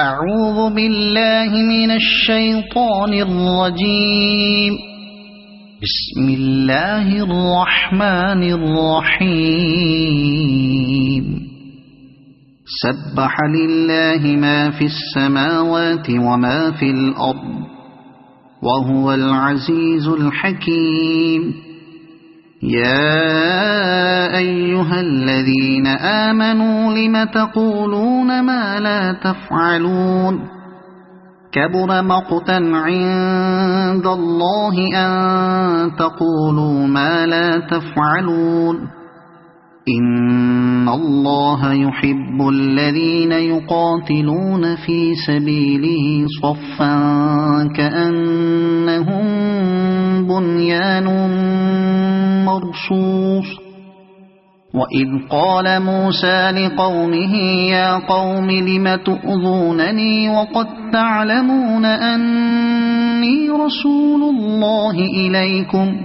أعوذ بالله من الشيطان الرجيم. بسم الله الرحمن الرحيم. سبح لله ما في السماوات وما في الأرض وهو العزيز الحكيم. يا أيها الذين آمنوا لم تقولون ما لا تفعلون؟ كبر مقتا عند الله أن تقولوا ما لا تفعلون. إن الله يحب الذين يقاتلون في سبيله صفا كأنهم بنيان مرصوص. وإذ قال موسى لقومه يا قوم لم تؤذونني وقد تعلمون أني رسول الله إليكم؟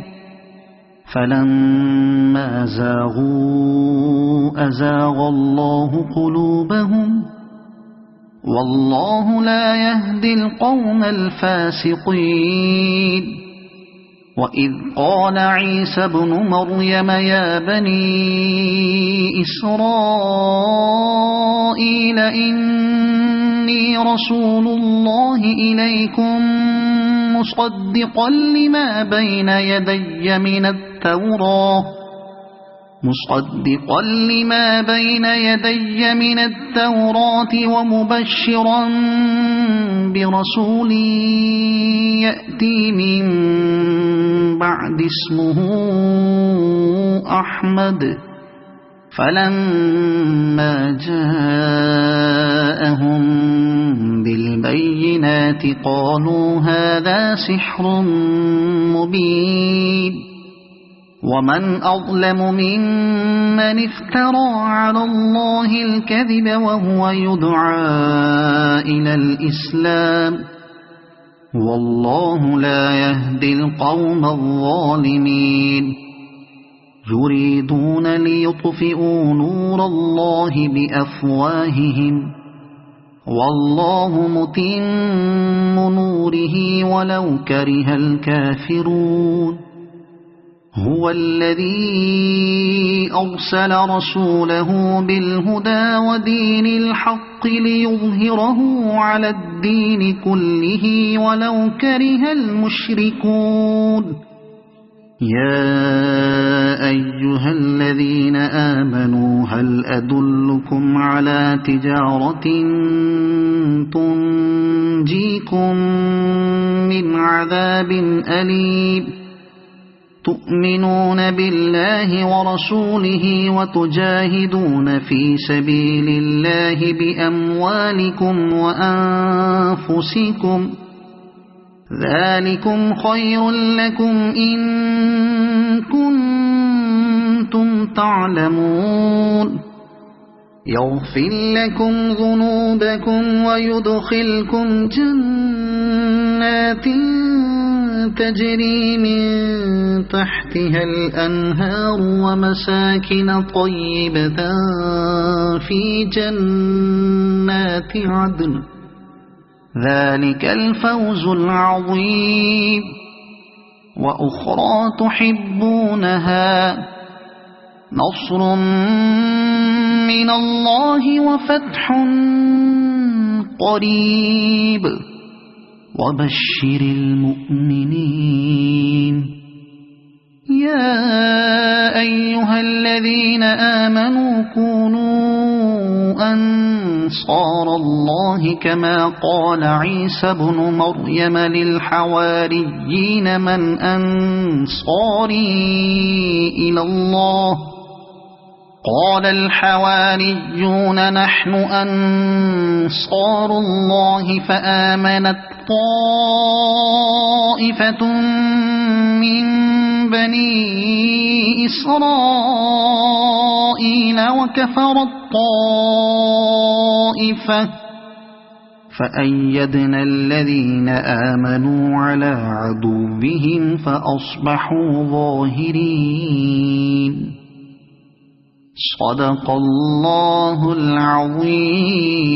فلما زاغوا أزاغ الله قلوبهم والله لا يهدي القوم الفاسقين. وإذ قال عيسى ابن مريم يا بني إسرائيل إني رسول الله إليكم مصدقا لما بين يدي من التوراة ومبشرا برسول يأتي من بعد اسمه أحمد. فلما جاءهم بالبينات قالوا هذا سحر مبين. ومن أظلم ممن افترى على الله الكذب وهو يدعى إلى الإسلام والله لا يهدي القوم الظالمين. يريدون ليطفئوا نور الله بأفواههم والله متم نوره ولو كره الكافرون. هو الذي أرسل رسوله بالهدى ودين الحق ليظهره على الدين كله ولو كره المشركون. يا أيها الذين آمنوا هل أدلكم على تجارة تنجيكم من عذاب أليم؟ تؤمنون بالله ورسوله وتجاهدون في سبيل الله بأموالكم وأنفسكم ذلكم خير لكم إن كنتم تعلمون. يغفر لكم ذنوبكم ويدخلكم جنات تجري من تحتها الأنهار ومساكن طيبة في جنات عدن ذلك الفوز العظيم. وأخرى تحبونها نصر من الله وفتح قريب وبشر المؤمنين. يا أيها الذين آمنوا كونوا أنصار الله كما قال عيسى ابن مريم للحواريين من أنصاري إلى الله؟ قال الحواريون نحن أنصار الله. فآمنت طائفة من بني إسرائيل وكفرت طائفة فأيدنا الذين آمنوا على عدوهم فأصبحوا ظاهرين. صدق الله العظيم.